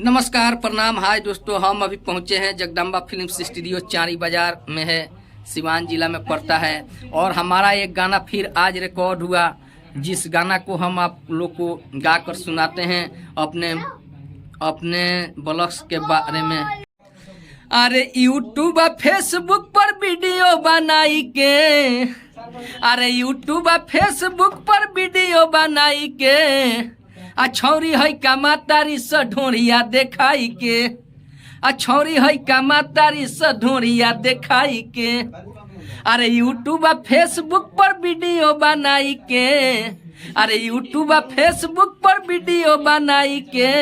नमस्कार, प्रणाम, हाय दोस्तों। हम अभी पहुंचे हैं जगदम्बा फिल्म स्टूडियो, चारी बाजार में है, सिवान जिला में पड़ता है। और हमारा एक गाना फिर आज रिकॉर्ड हुआ, जिस गाना को हम आप लोग को गा कर सुनाते हैं अपने अपने ब्लॉग्स के बारे में। अरे यूट्यूब फेसबुक पर वीडियो बनाई के, अरे यूट्यूब फेसबुक पर वीडियो बनाई के, आ छौरी है कामा तारी स ढोरिया देखाई के, आ छौरी है कामा तारी स ढोरिया देखाई के। अरे यूट्यूब फेसबुक पर वीडियो बनाई के, अरे यूट्यूब फेसबुक पर वीडियो बनाई के,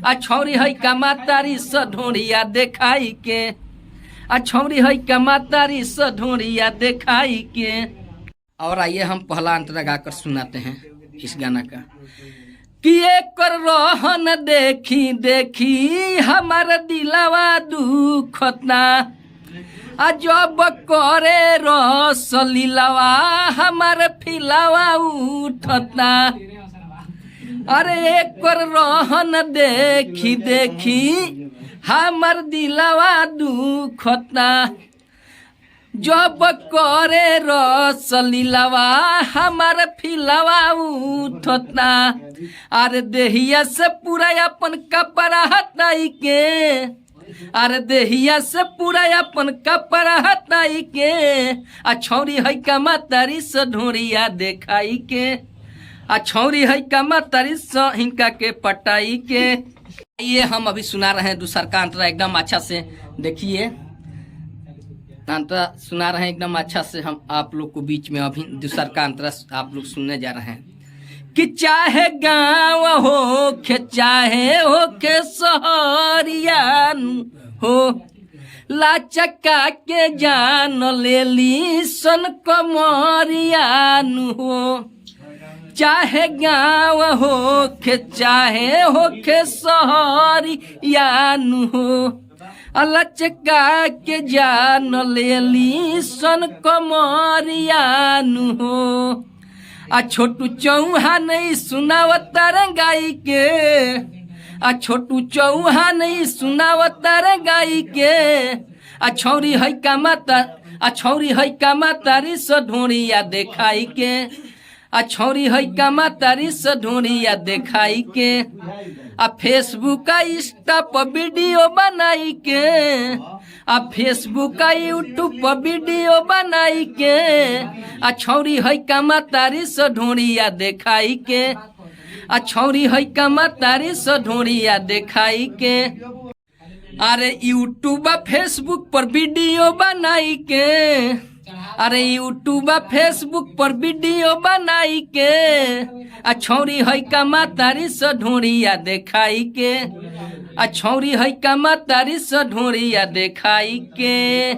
आ छौरी है कामा तारी स ढोरिया देखाई के, आ छौरी है कामा तारी स ढोरिया देखाई के। और आइए हम पहला अंतरा गाकर सुनाते हैं इस गाना का। कि कर रोहन देखी देखी हमार दिलावा दुखतना, आ जब करे रस लीलावा हमार फिलावा उठतना। अरे कर रोहन देखी देखी हमार दिलावा दुखतना, जब करे रस लीलावा हमार फिलावा उठतना। अरे देहिया से पूरा अपन कपड़ा हटाई के, अरे देहिया से पूरा अपन कपड़ा हटाई के, आ छौरी है कामा तारी स ढोरिया देखाई के, आ छौरी है कामा तारी स हिंका के पटाई के। ये हम अभी सुना रहे हैं दूसरा का अंतरा एकदम अच्छा से। देखिए अंतरा सुना रहे हैं एकदम अच्छा से हम आप लोग को बीच में। अभी दूसरा का अंतरा आप लोग सुनने जा रहे हैं। कि चाहे गाँव हो के चाहे हो के शहरियान हो, लाचका के जान ले ली सन कमरियान हो। चाहे गाँव हो के चाहे हो के शहरियान हो, लचका के जान ले ली सन कमरियान हो। आ छोटू चौहान नहीं सुनावता गाई के, आ छोटू चौहान नहीं सुनावता गाई के, आ छौरी है कामा आ छौरी है कामा तारी स ढोरिया देखाई के, आ छौरी है कामा तारी स ढोरिया देखाई के। आ फेसबुक इंस्टा पर वीडियो बनाई के, आ फेसबुक यूट्यूब पर वीडियो बनाई के, आ छौरी है कामा तारी स ढोरिया देखाई के, आ छौरी है कामा तारी स ढोरिया देखाई के। अरे यूट्यूब फेसबुक पर वीडियो बनाई के, अरे यूट्यूब फेसबुक पर वीडियो बनाई के, आ छौरी है कामा तारी स ढोरिया देखाई के, आ छौरी है कामा तारी स ढोरिया देखाई के।